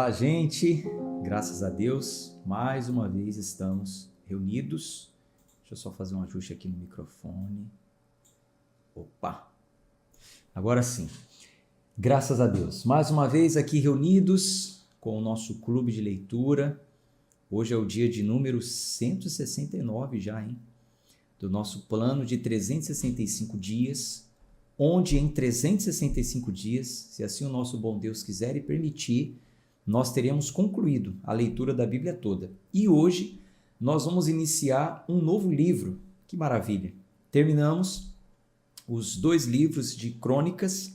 Fala, gente! Graças a Deus, mais uma vez estamos reunidos. Deixa eu só fazer um ajuste aqui no microfone. Opa! Agora sim. Graças a Deus, mais uma vez aqui reunidos com o nosso clube de leitura. Hoje é o dia de número 169 já, hein? Do nosso plano de 365 dias, onde em 365 dias, se assim o nosso bom Deus quiser e permitir, nós teremos concluído a leitura da Bíblia toda. E hoje nós vamos iniciar um novo livro. Que maravilha! Terminamos os 2 livros de Crônicas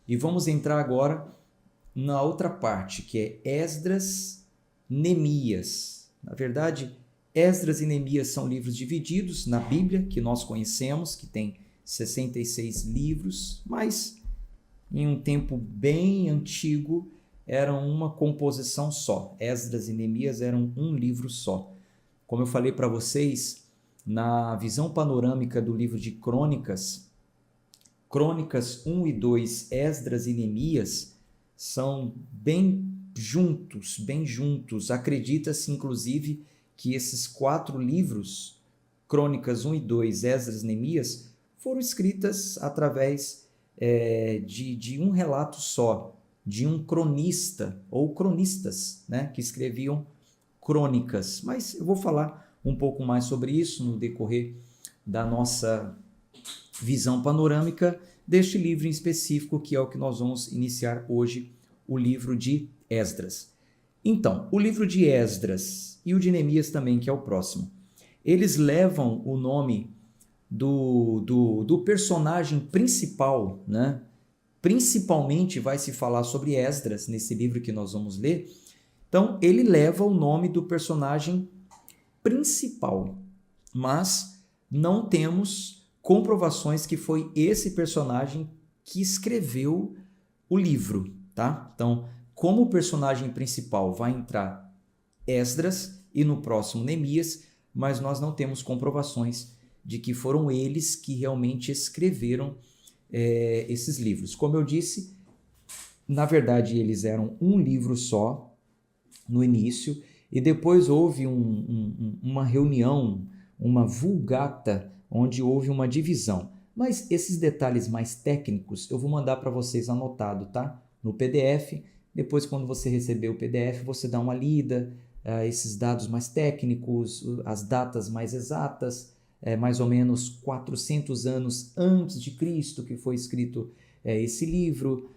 e vamos entrar agora na outra parte, que é Esdras, Neemias. Na verdade, Esdras e Neemias são livros divididos na Bíblia, que nós conhecemos, que tem 66 livros, mas em um tempo bem antigo eram uma composição só. Esdras e Neemias eram um livro só. Como eu falei para vocês, na visão panorâmica do livro de Crônicas, Crônicas 1 e 2, Esdras e Neemias, são bem juntos. Acredita-se, inclusive, que esses 4 livros, Crônicas 1 e 2, Esdras e Neemias, foram escritas através de um relato só, de um cronista ou cronistas, né, que escreviam crônicas. Mas eu vou falar um pouco mais sobre isso no decorrer da nossa visão panorâmica deste livro em específico, que é o que nós vamos iniciar hoje, o livro de Esdras. Então, o livro de Esdras e o de Neemias também, que é o próximo, eles levam o nome do personagem principal, né? Principalmente vai se falar sobre Esdras nesse livro que nós vamos ler. Então, ele leva o nome do personagem principal, mas não temos comprovações que foi esse personagem que escreveu o livro, tá? Então, como personagem principal vai entrar Esdras e no próximo Neemias, mas nós não temos comprovações de que foram eles que realmente escreveram esses livros. Como eu disse, na verdade eles eram um livro só no início e depois houve uma reunião, uma vulgata, onde houve uma divisão. Mas esses detalhes mais técnicos eu vou mandar para vocês anotado, tá? No PDF. Depois, quando você receber o PDF, você dá uma lida, esses dados mais técnicos, as datas mais exatas, mais ou menos 400 anos antes de Cristo que foi escrito esse livro,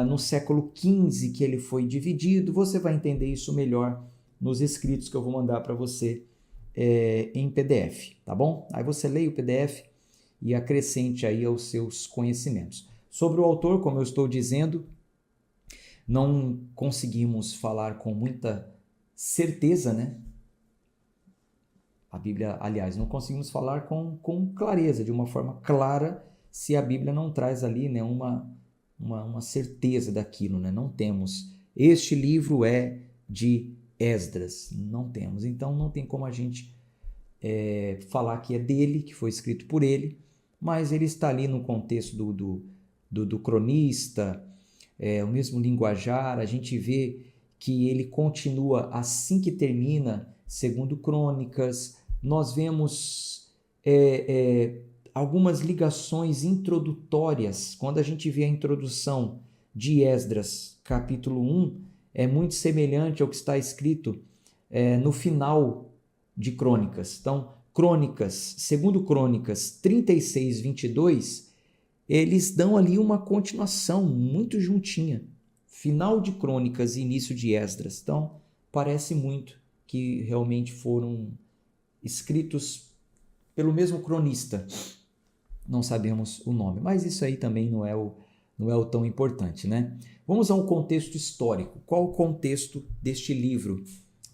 no século XV que ele foi dividido. Você vai entender isso melhor nos escritos que eu vou mandar para você em PDF, tá bom? Aí você leia o PDF e acrescente aí aos seus conhecimentos. Sobre o autor, como eu estou dizendo, não conseguimos falar com muita certeza, né? A Bíblia, aliás, não conseguimos falar com clareza, de uma forma clara, se a Bíblia não traz ali, né, uma certeza daquilo, né? Não temos. Este livro é de Esdras, não temos. Então não tem como a gente falar que é dele, que foi escrito por ele, mas ele está ali no contexto do cronista, o mesmo linguajar. A gente vê que ele continua assim que termina, segundo Crônicas. Nós vemos algumas ligações introdutórias. Quando a gente vê a introdução de Esdras, capítulo 1, é muito semelhante ao que está escrito no final de Crônicas. Então, Crônicas, segundo Crônicas 36, 22, eles dão ali uma continuação muito juntinha. Final de Crônicas e início de Esdras. Então, parece muito que realmente foram escritos pelo mesmo cronista. Não sabemos o nome, mas isso aí também não é o tão importante, né? Vamos a um contexto histórico. Qual o contexto deste livro?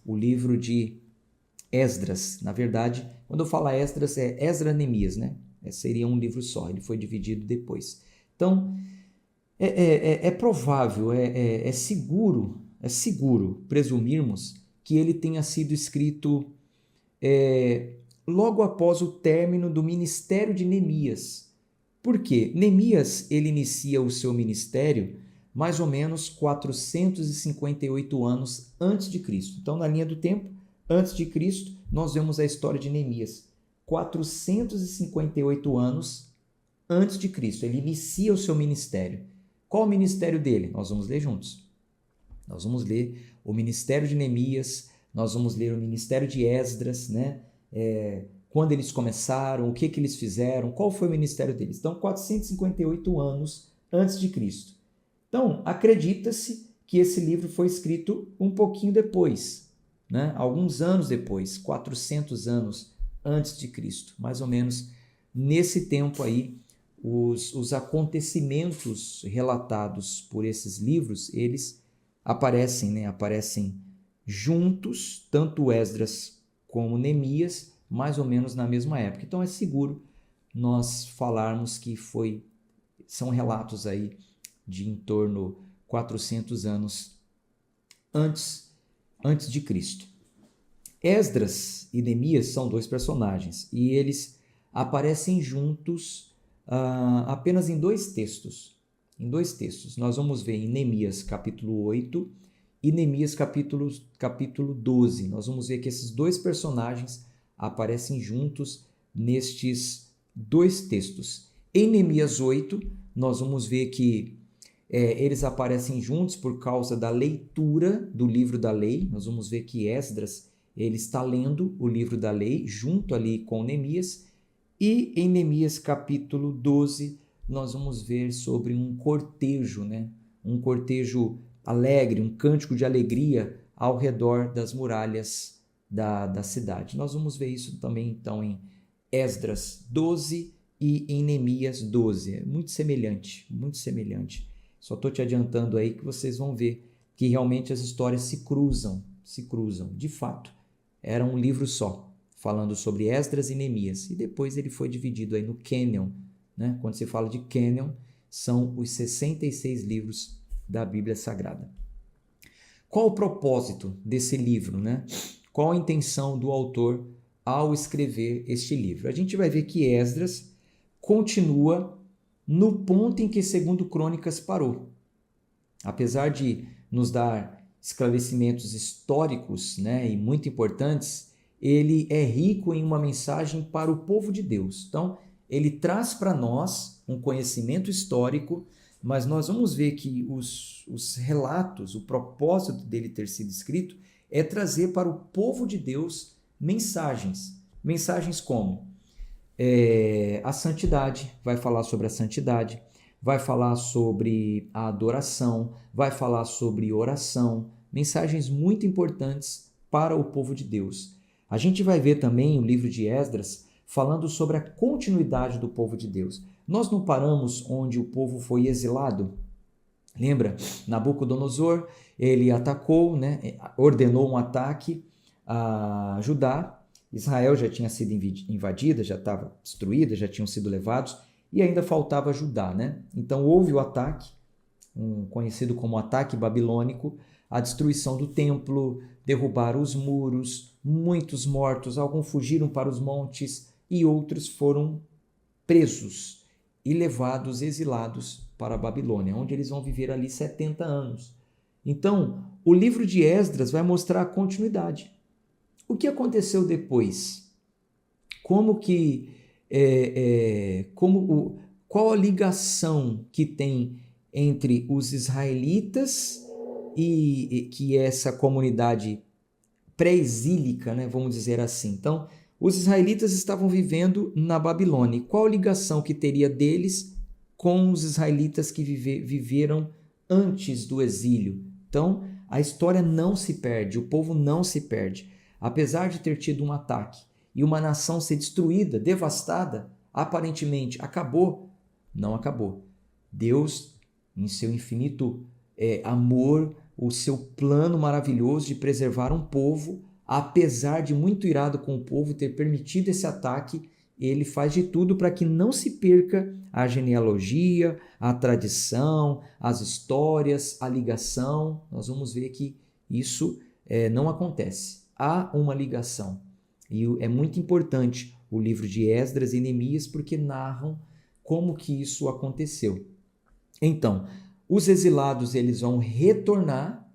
O livro de Esdras. Na verdade, quando eu falo Esdras, é Esdras-Neemias, né? Seria um livro só, ele foi dividido depois. Então, é provável, é seguro presumirmos que ele tenha sido escrito logo após o término do ministério de Neemias. Por quê? Neemias, ele inicia o seu ministério mais ou menos 458 anos antes de Cristo. Então, na linha do tempo, antes de Cristo, nós vemos a história de Neemias. 458 anos antes de Cristo, ele inicia o seu ministério. Qual o ministério dele? Nós vamos ler juntos. Nós vamos ler o ministério de Neemias, nós vamos ler o ministério de Esdras, né? Quando eles começaram, o que eles fizeram, qual foi o ministério deles. Então, 458 anos antes de Cristo. Então, acredita-se que esse livro foi escrito um pouquinho depois, né? Alguns anos depois, 400 anos antes de Cristo. Mais ou menos nesse tempo aí, os acontecimentos relatados por esses livros, eles aparecem, né? Aparecem juntos, tanto Esdras como Neemias, mais ou menos na mesma época. Então é seguro nós falarmos que são relatos aí de em torno 400 anos antes de Cristo. Esdras e Neemias são dois personagens e eles aparecem juntos apenas em dois textos. Em dois textos. Nós vamos ver em Neemias capítulo 8 e Neemias capítulo 12. Nós vamos ver que esses dois personagens aparecem juntos nestes dois textos. Em Neemias 8, nós vamos ver que eles aparecem juntos por causa da leitura do livro da lei. Nós vamos ver que Esdras ele está lendo o livro da lei junto ali com Neemias. E em Neemias capítulo 12, nós vamos ver sobre um cortejo, né? Um cortejo alegre, um cântico de alegria ao redor das muralhas da cidade. Nós vamos ver isso também então em Esdras 12 e em Neemias 12. É muito semelhante, muito semelhante. Só estou te adiantando aí que vocês vão ver que realmente as histórias se cruzam. De fato, era um livro só, falando sobre Esdras e Neemias. E depois ele foi dividido aí no cânon, né? Quando se fala de cânon, são os 66 livros da Bíblia Sagrada. Qual o propósito desse livro, né? Qual a intenção do autor ao escrever este livro? A gente vai ver que Esdras continua no ponto em que Segundo Crônicas parou. Apesar de nos dar esclarecimentos históricos, né, e muito importantes, ele é rico em uma mensagem para o povo de Deus. Então, ele traz para nós um conhecimento histórico, mas nós vamos ver que os relatos, o propósito dele ter sido escrito é trazer para o povo de Deus mensagens. Mensagens como a santidade, vai falar sobre a santidade, vai falar sobre a adoração, vai falar sobre oração, mensagens muito importantes para o povo de Deus. A gente vai ver também o livro de Esdras falando sobre a continuidade do povo de Deus. Nós não paramos onde o povo foi exilado? Lembra? Nabucodonosor, ele atacou, né? Ordenou um ataque a Judá. Israel já tinha sido invadida, já estava destruída, já tinham sido levados e ainda faltava Judá, né? Então houve o ataque, conhecido como ataque babilônico, a destruição do templo, derrubaram os muros, muitos mortos, alguns fugiram para os montes e outros foram presos e levados, exilados para a Babilônia, onde eles vão viver ali 70 anos. Então, o livro de Esdras vai mostrar a continuidade. O que aconteceu depois? Qual a ligação que tem entre os israelitas e que é essa comunidade pré-exílica, né, vamos dizer assim. Então, os israelitas estavam vivendo na Babilônia. Qual a ligação que teria deles com os israelitas que viveram antes do exílio? Então, a história não se perde, o povo não se perde. Apesar de ter tido um ataque e uma nação ser destruída, devastada, aparentemente acabou, não acabou. Deus, em seu infinito amor, o seu plano maravilhoso de preservar um povo, apesar de muito irado com o povo ter permitido esse ataque, ele faz de tudo para que não se perca a genealogia, a tradição, as histórias, a ligação. Nós vamos ver que isso não acontece. Há uma ligação. E é muito importante o livro de Esdras e Neemias porque narram como que isso aconteceu. Então, os exilados eles vão retornar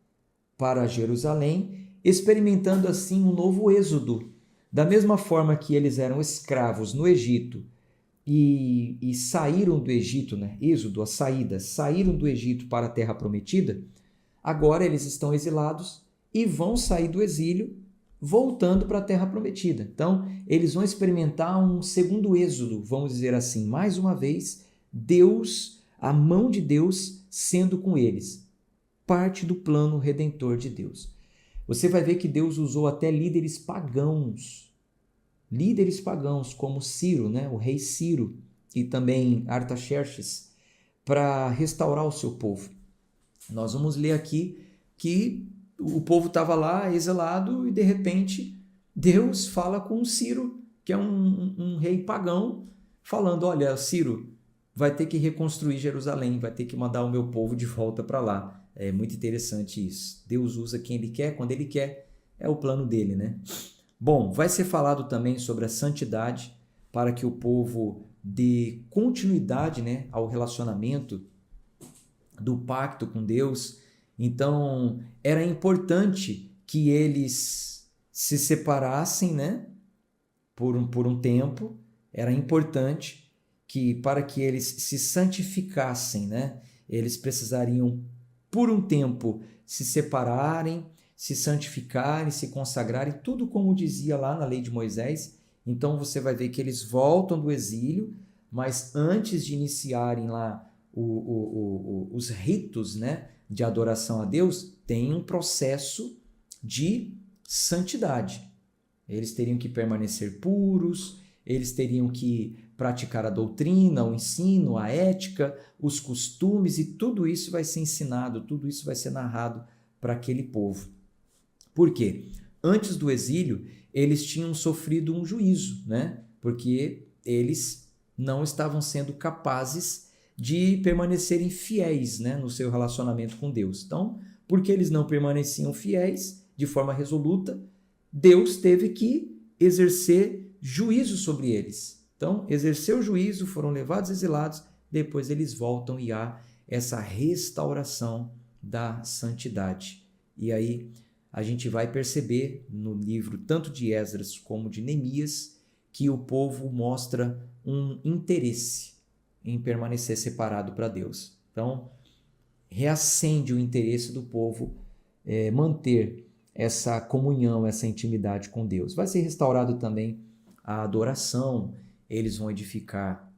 para Jerusalém, experimentando assim um novo êxodo. Da mesma forma que eles eram escravos no Egito e saíram do Egito, né? Êxodo, a saída, saíram do Egito para a Terra Prometida, agora eles estão exilados e vão sair do exílio voltando para a Terra Prometida. Então, eles vão experimentar um segundo êxodo, vamos dizer assim, mais uma vez, Deus, a mão de Deus sendo com eles. Parte do plano redentor de Deus. Você vai ver que Deus usou até líderes pagãos como Ciro, né? O rei Ciro, e também Artaxerxes, para restaurar o seu povo. Nós vamos ler aqui que o povo estava lá exilado e de repente Deus fala com Ciro, que é um rei pagão, falando: olha, Ciro, vai ter que reconstruir Jerusalém, vai ter que mandar o meu povo de volta para lá. É muito interessante isso. Deus usa quem Ele quer, quando Ele quer, é o plano dele, né? Bom, vai ser falado também sobre a santidade para que o povo dê continuidade, né, ao relacionamento do pacto com Deus. Então, era importante que eles se separassem, né, por um tempo. Era importante que, para que eles se santificassem, né, eles precisariam, por um tempo, se separarem, se santificarem, se consagrarem, tudo como dizia lá na lei de Moisés. Então, você vai ver que eles voltam do exílio, mas antes de iniciarem lá os ritos, né, de adoração a Deus, tem um processo de santidade. Eles teriam que permanecer puros, eles teriam que praticar a doutrina, o ensino, a ética, os costumes, e tudo isso vai ser ensinado, tudo isso vai ser narrado para aquele povo. Por quê? Antes do exílio, eles tinham sofrido um juízo, né? Porque eles não estavam sendo capazes de permanecerem fiéis, né, no seu relacionamento com Deus. Então, porque eles não permaneciam fiéis de forma resoluta, Deus teve que exercer juízo sobre eles. Então, exerceu o juízo, foram levados exilados, depois eles voltam e há essa restauração da santidade. E aí a gente vai perceber no livro tanto de Esdras como de Neemias que o povo mostra um interesse em permanecer separado para Deus. Então, reacende o interesse do povo manter essa comunhão, essa intimidade com Deus. Vai ser restaurado também a adoração, eles vão edificar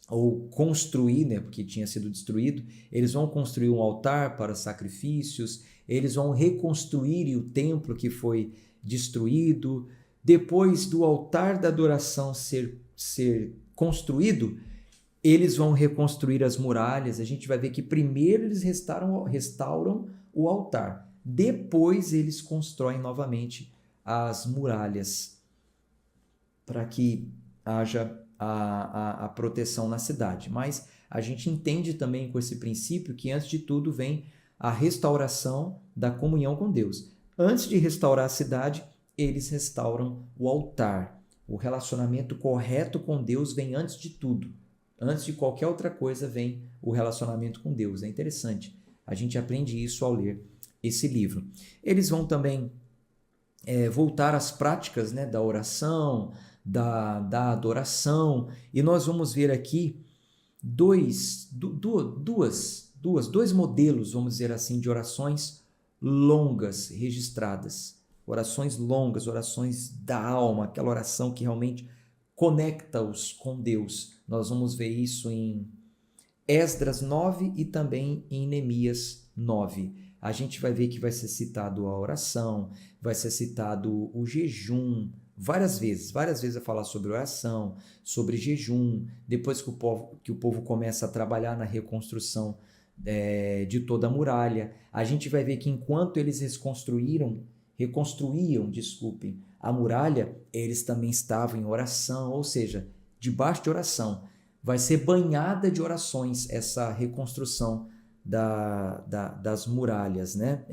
ou construir, né, porque tinha sido destruído, eles vão construir um altar para sacrifícios, eles vão reconstruir o templo que foi destruído. Depois do altar da adoração ser construído, eles vão reconstruir as muralhas. A gente vai ver que primeiro eles restauram o altar, depois eles constroem novamente as muralhas para que haja a proteção na cidade. Mas a gente entende também com esse princípio que antes de tudo vem a restauração da comunhão com Deus. Antes de restaurar a cidade, eles restauram o altar. O relacionamento correto com Deus vem antes de tudo. Antes de qualquer outra coisa vem o relacionamento com Deus. É interessante. A gente aprende isso ao ler esse livro. Eles vão também voltar às práticas, né, da oração, da adoração. E nós vamos ver aqui dois modelos, vamos dizer assim, de orações longas registradas. Orações longas, orações da alma, aquela oração que realmente conecta-os com Deus. Nós vamos ver isso em Esdras 9 e também em Neemias 9. A gente vai ver que vai ser citado a oração, vai ser citado o jejum, várias vezes vai falar sobre oração, sobre jejum, depois que o povo começa a trabalhar na reconstrução de toda a muralha. A gente vai ver que enquanto eles reconstruíam, a muralha, eles também estavam em oração, ou seja, debaixo de oração. Vai ser banhada de orações essa reconstrução das muralhas, né?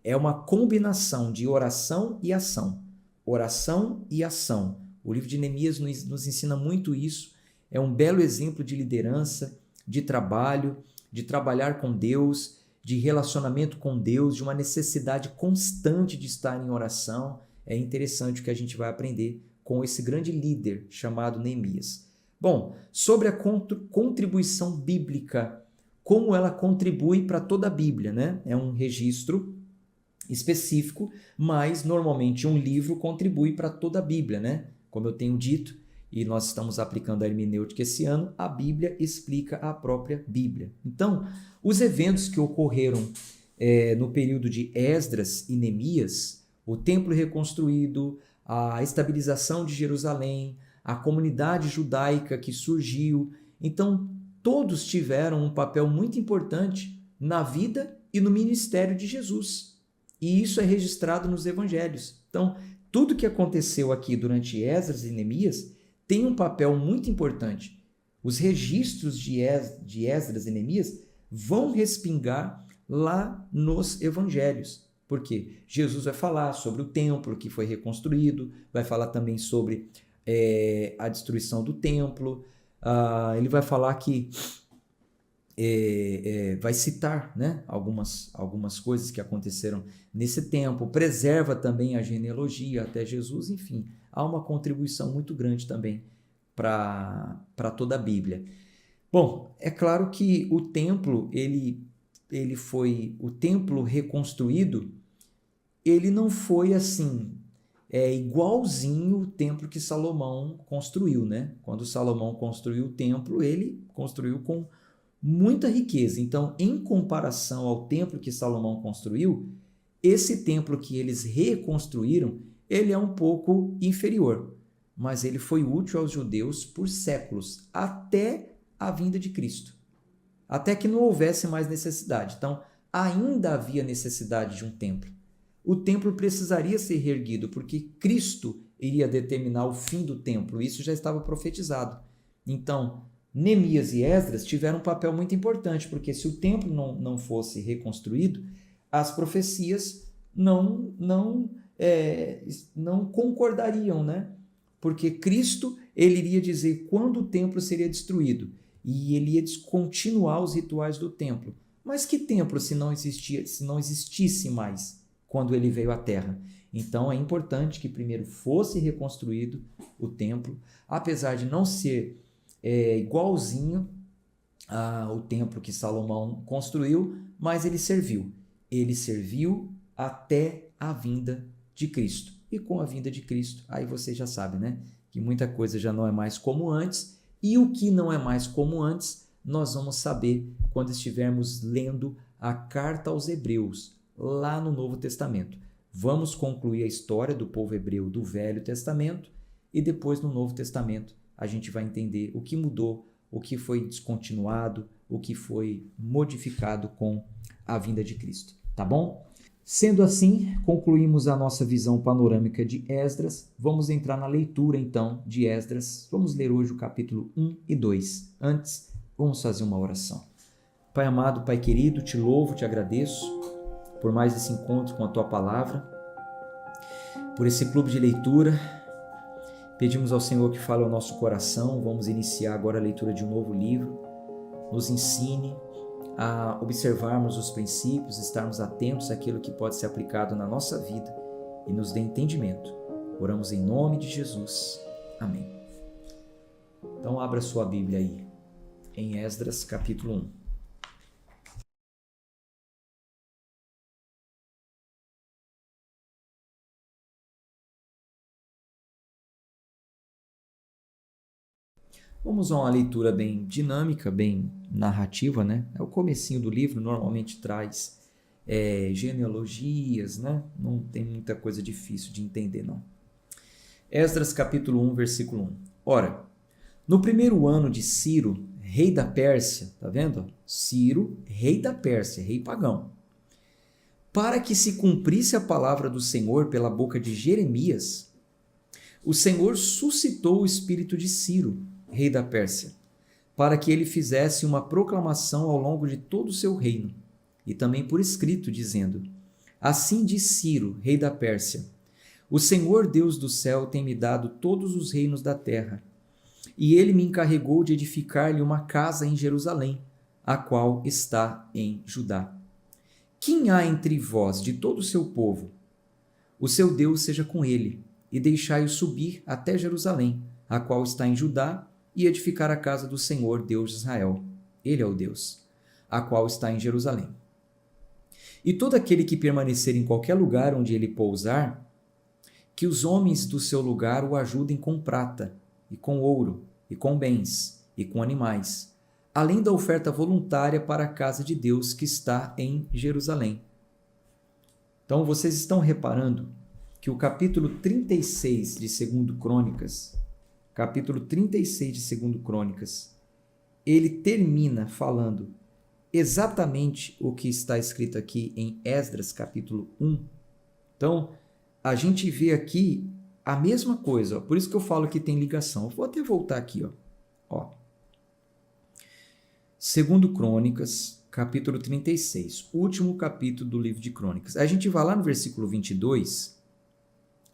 É uma combinação de oração e ação. Oração e ação. O livro de Neemias nos ensina muito isso. É um belo exemplo de liderança, de trabalho, de trabalhar com Deus, de relacionamento com Deus, de uma necessidade constante de estar em oração. É interessante o que a gente vai aprender com esse grande líder chamado Neemias. Bom, sobre a contribuição bíblica, como ela contribui para toda a Bíblia, né? É um registro específico, mas normalmente um livro contribui para toda a Bíblia, né? Como eu tenho dito, e nós estamos aplicando a hermenêutica esse ano, a Bíblia explica a própria Bíblia. Então, os eventos que ocorreram no período de Esdras e Neemias, o templo reconstruído, a estabilização de Jerusalém, a comunidade judaica que surgiu, então todos tiveram um papel muito importante na vida e no ministério de Jesus. E isso é registrado nos evangelhos. Então, tudo que aconteceu aqui durante Esdras e Neemias tem um papel muito importante. Os registros de Esdras e Neemias vão respingar lá nos evangelhos. Porque Jesus vai falar sobre o templo que foi reconstruído, vai falar também sobre a destruição do templo, ele vai falar que vai citar, né, algumas coisas que aconteceram nesse tempo, preserva também a genealogia até Jesus, enfim, há uma contribuição muito grande também para toda a Bíblia. Bom, é claro que o templo, ele foi o templo reconstruído, ele não foi assim, igualzinho o templo que Salomão construiu, né? Quando Salomão construiu o templo, ele construiu com muita riqueza. Então, em comparação ao templo que Salomão construiu, esse templo que eles reconstruíram, ele é um pouco inferior, mas ele foi útil aos judeus por séculos, até a vinda de Cristo, até que não houvesse mais necessidade. Então, ainda havia necessidade de um templo. O templo precisaria ser reerguido, porque Cristo iria determinar o fim do templo. Isso já estava profetizado. Então, Neemias e Esdras tiveram um papel muito importante, porque se o templo não fosse reconstruído, as profecias não concordariam, né? Porque Cristo, ele iria dizer quando o templo seria destruído, e ele ia descontinuar os rituais do templo. Mas que templo se não existisse mais quando ele veio à Terra? Então é importante que primeiro fosse reconstruído o templo, apesar de não ser igualzinho ao templo que Salomão construiu, mas ele serviu. Ele serviu até a vinda de Cristo. E com a vinda de Cristo, aí você já sabe, né? Que muita coisa já não é mais como antes, e o que não é mais como antes, nós vamos saber quando estivermos lendo a carta aos Hebreus, lá no Novo Testamento. Vamos concluir a história do povo hebreu do Velho Testamento e depois no Novo Testamento a gente vai entender o que mudou, o que foi descontinuado, o que foi modificado com a vinda de Cristo, tá bom? Sendo assim, concluímos a nossa visão panorâmica de Esdras. Vamos entrar na leitura então de Esdras. Vamos ler hoje o capítulo 1 e 2. Antes, vamos fazer uma oração. Pai amado, Pai querido, te louvo, te agradeço por mais esse encontro com a Tua Palavra, por esse clube de leitura. Pedimos ao Senhor que fale ao nosso coração. Vamos iniciar agora a leitura de um novo livro. Nos ensine a observarmos os princípios, estarmos atentos àquilo que pode ser aplicado na nossa vida e nos dê entendimento. Oramos em nome de Jesus. Amém. Então abra sua Bíblia aí, em Esdras capítulo 1. Vamos a uma leitura bem dinâmica, bem narrativa, né? É o comecinho do livro, normalmente traz genealogias, né? Não tem muita coisa difícil de entender, não. Esdras capítulo 1, versículo 1. Ora, no primeiro ano de Ciro, rei da Pérsia, tá vendo? Ciro, rei da Pérsia, rei pagão. Para que se cumprisse a palavra do Senhor pela boca de Jeremias, o Senhor suscitou o espírito de Ciro, rei da Pérsia, para que ele fizesse uma proclamação ao longo de todo o seu reino, e também por escrito, dizendo: Assim diz Ciro, rei da Pérsia: O Senhor Deus do céu tem me dado todos os reinos da terra, e ele me encarregou de edificar-lhe uma casa em Jerusalém, a qual está em Judá. Quem há entre vós de todo o seu povo? O seu Deus seja com ele, e deixai-o subir até Jerusalém, a qual está em Judá, e edificar a casa do Senhor, Deus de Israel. Ele é o Deus, a qual está em Jerusalém. E todo aquele que permanecer em qualquer lugar onde ele pousar, que os homens do seu lugar o ajudem com prata, e com ouro, e com bens, e com animais, além da oferta voluntária para a casa de Deus que está em Jerusalém. Então, vocês estão reparando que o capítulo 36 de 2 Crônicas, ele termina falando exatamente o que está escrito aqui em Esdras, capítulo 1. Então, a gente vê aqui a mesma coisa, ó. Por isso que eu falo que tem ligação. Eu vou até voltar aqui, ó. 2 Crônicas, capítulo 36, último capítulo do livro de Crônicas. A gente vai lá no versículo 22,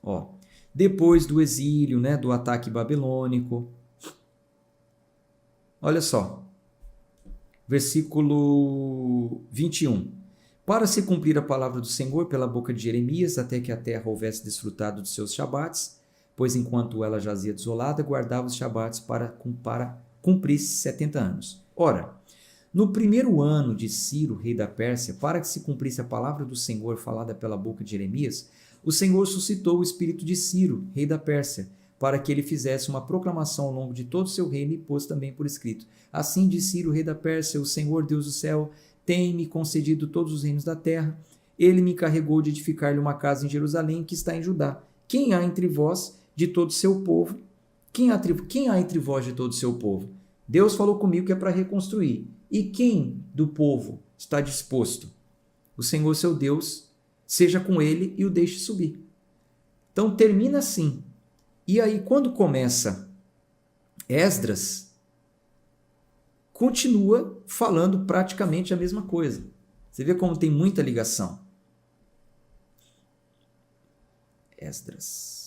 ó, depois do exílio, né, do ataque babilônico. Olha só, versículo 21. Para se cumprir a palavra do Senhor pela boca de Jeremias, até que a terra houvesse desfrutado de seus shabates, pois enquanto ela jazia desolada, guardava os shabates para cumprir-se 70 anos. Ora, no primeiro ano de Ciro, rei da Pérsia, para que se cumprisse a palavra do Senhor falada pela boca de Jeremias, o Senhor suscitou o espírito de Ciro, rei da Pérsia, para que ele fizesse uma proclamação ao longo de todo o seu reino e pôs também por escrito. Assim diz Ciro, rei da Pérsia, o Senhor, Deus do céu, tem-me concedido todos os reinos da terra. Ele me encarregou de edificar-lhe uma casa em Jerusalém, que está em Judá. Quem há entre vós de todo o seu povo? Quem há entre vós de todo o seu povo? Deus falou comigo que é para reconstruir. E quem do povo está disposto? O Senhor, seu Deus, seja com ele e o deixe subir. Então termina assim. E aí, quando começa Esdras, continua falando praticamente a mesma coisa. Você vê como tem muita ligação. Esdras.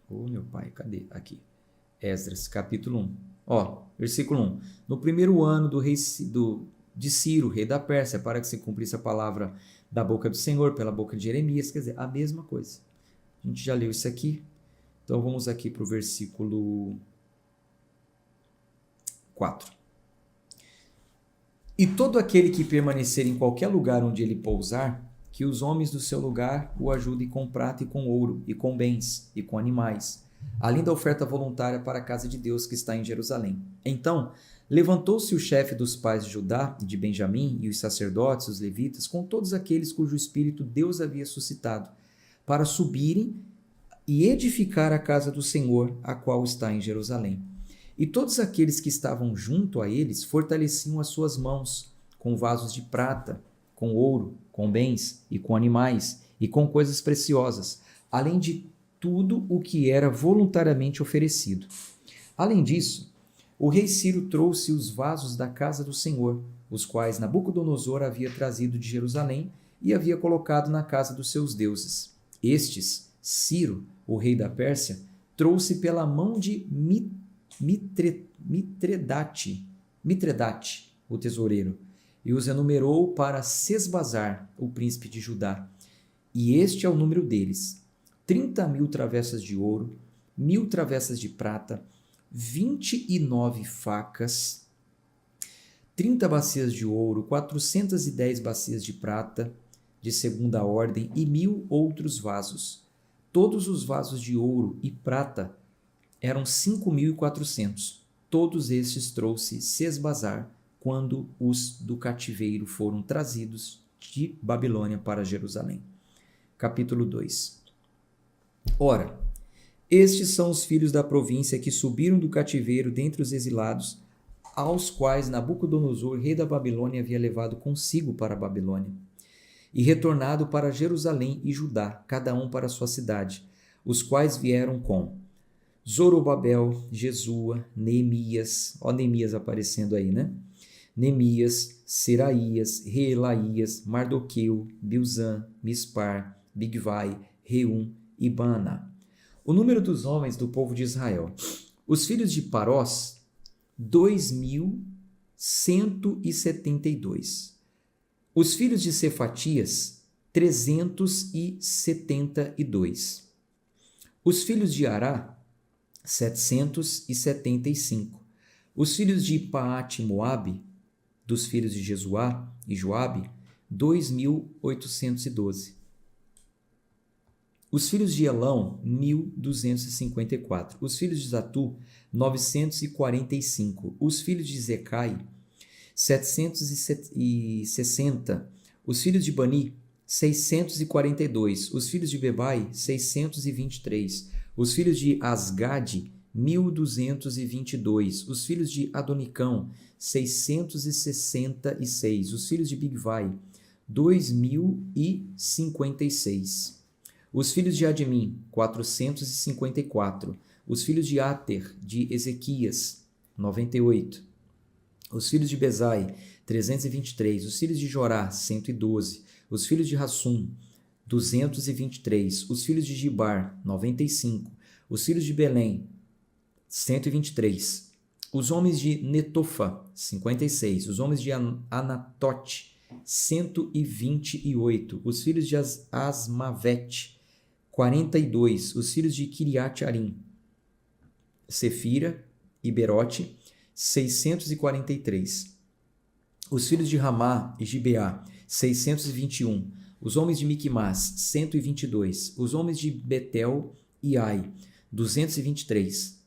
Meu pai, cadê? Aqui. Esdras, capítulo 1. Ó, versículo 1. No primeiro ano de Ciro, rei da Pérsia, para que se cumprisse a palavra da boca do Senhor, pela boca de Jeremias, quer dizer, a mesma coisa. A gente já leu isso aqui. Então vamos aqui para o versículo 4. E todo aquele que permanecer em qualquer lugar onde ele pousar, que os homens do seu lugar o ajudem com prata e com ouro, e com bens, e com animais, além da oferta voluntária para a casa de Deus que está em Jerusalém. Então, levantou-se o chefe dos pais de Judá e de Benjamim, e os sacerdotes, os levitas, com todos aqueles cujo espírito Deus havia suscitado, para subirem e edificar a casa do Senhor, a qual está em Jerusalém. E todos aqueles que estavam junto a eles fortaleciam as suas mãos com vasos de prata, com ouro, com bens e com animais e com coisas preciosas, além de tudo o que era voluntariamente oferecido. Além disso, o rei Ciro trouxe os vasos da casa do Senhor, os quais Nabucodonosor havia trazido de Jerusalém e havia colocado na casa dos seus deuses. Estes, Ciro, o rei da Pérsia, trouxe pela mão de Mitredate, o tesoureiro, e os enumerou para Sesbazar, o príncipe de Judá. E este é o número deles: 30.000 travessas de ouro, 1.000 travessas de prata, 29 facas, 30 bacias de ouro, 410 bacias de prata de segunda ordem e 1.000 outros vasos. Todos os vasos de ouro e prata eram 5.400. Todos estes trouxe Sesbazar quando os do cativeiro foram trazidos de Babilônia para Jerusalém. Capítulo 2. Ora, estes são os filhos da província que subiram do cativeiro dentre os exilados, aos quais Nabucodonosor, rei da Babilônia, havia levado consigo para a Babilônia, e retornado para Jerusalém e Judá, cada um para sua cidade, os quais vieram com Zorobabel, Jesua, Neemias, ó Neemias aparecendo aí, né? Neemias, Seraías, Reelaías, Mardoqueu, Bilzã, Mispar, Bigvai, Reum e Baana. O número dos homens do povo de Israel. Os filhos de Parós, 2.172. Os filhos de Cefatias, 372. Os filhos de Ará, 775. Os filhos de Paate-Moabe, dos filhos de Jesuá e Joabe, 2.812. Os filhos de Elão, 1.254. Os filhos de Zatu, 945. Os filhos de Zecai, 760. Os filhos de Bani, 642. Os filhos de Bebai, 623. Os filhos de Asgade, 1.222. Os filhos de Adonicão, 666. Os filhos de Bigvai, 2.056. Os filhos de Admin, 454. Os filhos de Ater, de Ezequias, 98. Os filhos de Bezai, 323. Os filhos de Jorá, 112. Os filhos de Hassum, 223. Os filhos de Gibar, 95. Os filhos de Belém, 123. Os homens de Netofa, 56. Os homens de Anatote, 128. Os filhos de Asmavete, 42. Os filhos de Kiriat-Arim, Sefira e Berote, 643. Os filhos de Ramá e Gibeá, 621. Os homens de Miquimás, 122. Os homens de Betel e Ai, 223.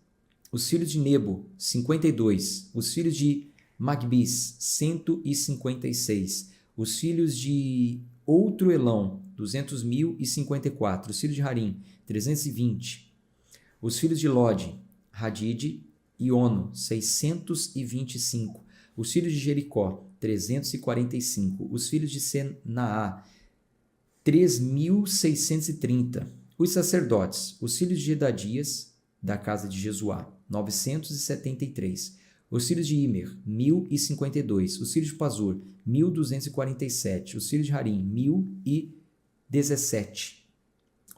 Os filhos de Nebo, 52. Os filhos de Magbis, 156. Os filhos de outro Elão, 200.054. Os filhos de Harim, 320. Os filhos de Lode, Hadid e Ono, 625. Os filhos de Jericó, 345. Os filhos de Senaá, 3.630. Os sacerdotes, os filhos de Jedadias, da casa de Jesuá, 973. Os filhos de Imer, 1.052. Os filhos de Pazur, 1.247. Os filhos de Harim, 1.017.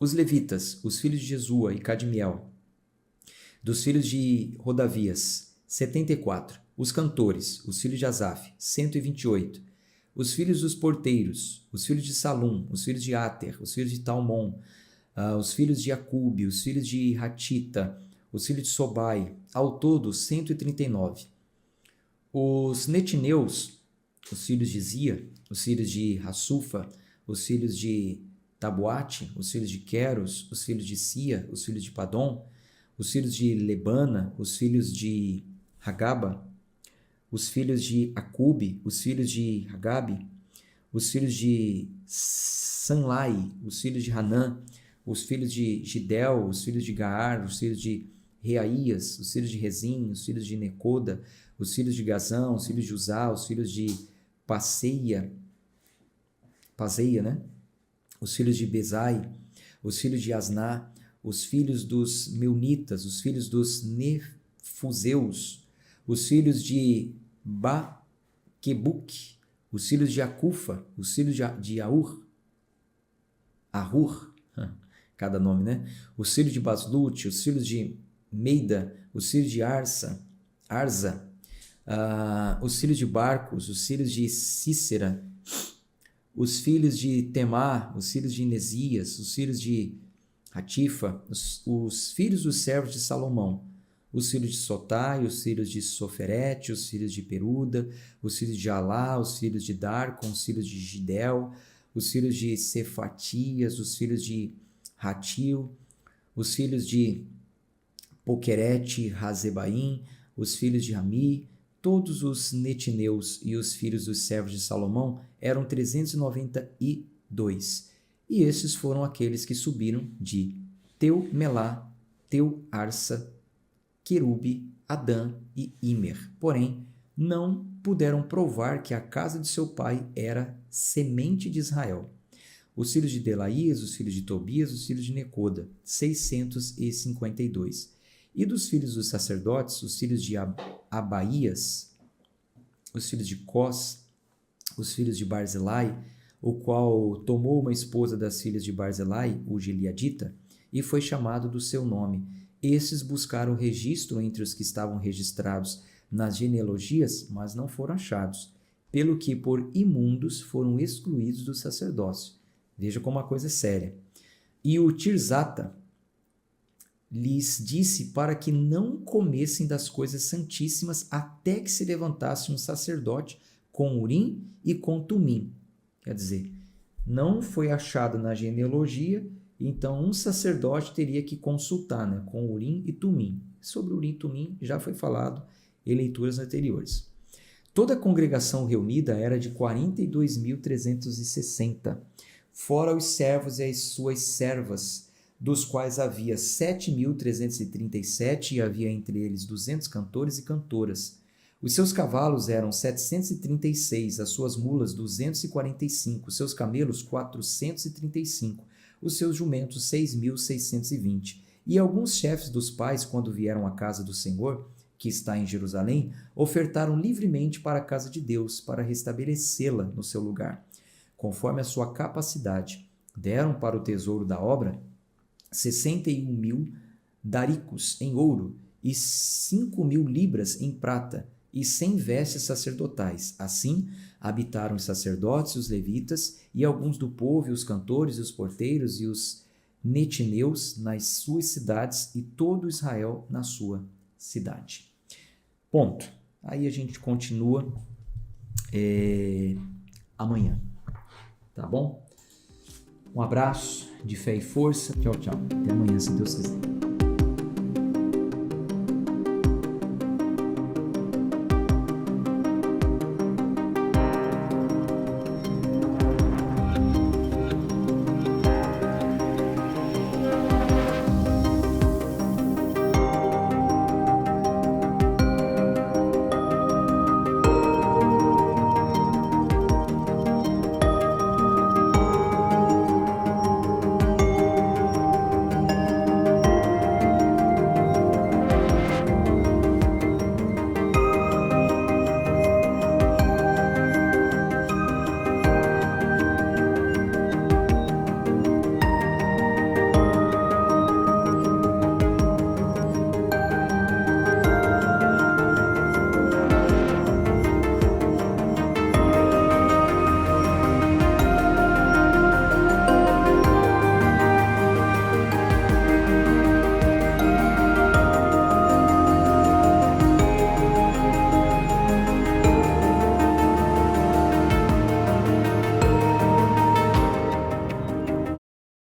Os levitas, os filhos de Jesua e Cadmiel, dos filhos de Rodavias, 74. Os cantores, os filhos de Asaf, 128. Os filhos dos porteiros, os filhos de Salum, os filhos de Ater, os filhos de Talmon, os filhos de Acube, os filhos de Hatita, os filhos de Sobai, ao todo 139. Os netineus, os filhos de Zia, os filhos de Hassufa, os filhos de Tabuate, os filhos de Queros, os filhos de Sia, os filhos de Padom, os filhos de Lebana, os filhos de Hagaba, os filhos de Acube, os filhos de Hagabe, os filhos de Sanlai, os filhos de Hanã, os filhos de Gidel, os filhos de Gaar, os filhos de Reaías, os filhos de Rezim, os filhos de Necoda, os filhos de Gazão, os filhos de Uzá, os filhos de Paseia, né? Os filhos de Bezai, os filhos de Asná, os filhos dos Meunitas, os filhos dos Nefuseus, os filhos de Baquebuque, os filhos de Acufa, os filhos de Ahur, cada nome, né? Os filhos de Baslute, os filhos de Meida, os filhos de Arza, os filhos de Barcos, os filhos de Cícera, os filhos de Temar, os filhos de Inesias, os filhos de Hatifa, os filhos dos servos de Salomão, os filhos de Sotai, os filhos de Soferete, os filhos de Peruda, os filhos de Alá, os filhos de Darcon, os filhos de Gidel, os filhos de Cefatias, os filhos de Hatil, os filhos de Poquerete, Razebaim, os filhos de Rami, todos os netineus e os filhos dos servos de Salomão eram 392. E esses foram aqueles que subiram de Teu-Melá, Teu-Arsa, Querube, Adã e Imer. Porém, não puderam provar que a casa de seu pai era semente de Israel. Os filhos de Delaías, os filhos de Tobias, os filhos de Necoda, 652. E dos filhos dos sacerdotes, os filhos de Abaías, os filhos de Cós, os filhos de Barzilai, o qual tomou uma esposa das filhas de Barzilai, o Gileadita, e foi chamado do seu nome. Estes buscaram registro entre os que estavam registrados nas genealogias, mas não foram achados, pelo que por imundos foram excluídos do sacerdócio. Veja como a coisa é séria. E o Tirzata lhes disse para que não comessem das coisas santíssimas até que se levantasse um sacerdote com Urim e com Tumim. Quer dizer, não foi achado na genealogia, então um sacerdote teria que consultar, né, com Urim e Tumim. Sobre Urim e Tumim já foi falado em leituras anteriores. Toda a congregação reunida era de 42.360, fora os servos e as suas servas, dos quais havia 7.337 e havia entre eles 200 cantores e cantoras. Os seus cavalos eram 736, as suas mulas 245, os seus camelos 435, os seus jumentos 6.620. E alguns chefes dos pais, quando vieram à casa do Senhor, que está em Jerusalém, ofertaram livremente para a casa de Deus, para restabelecê-la no seu lugar, conforme a sua capacidade. Deram para o tesouro da obra 61.000 daricos em ouro e 5.000 libras em prata e 100 vestes sacerdotais. Assim, habitaram os sacerdotes e os levitas e alguns do povo e os cantores e os porteiros e os netineus nas suas cidades e todo Israel na sua cidade. Ponto. Aí a gente continua amanhã. Tá bom? Um abraço de fé e força. Tchau, tchau. Até amanhã, se Deus quiser.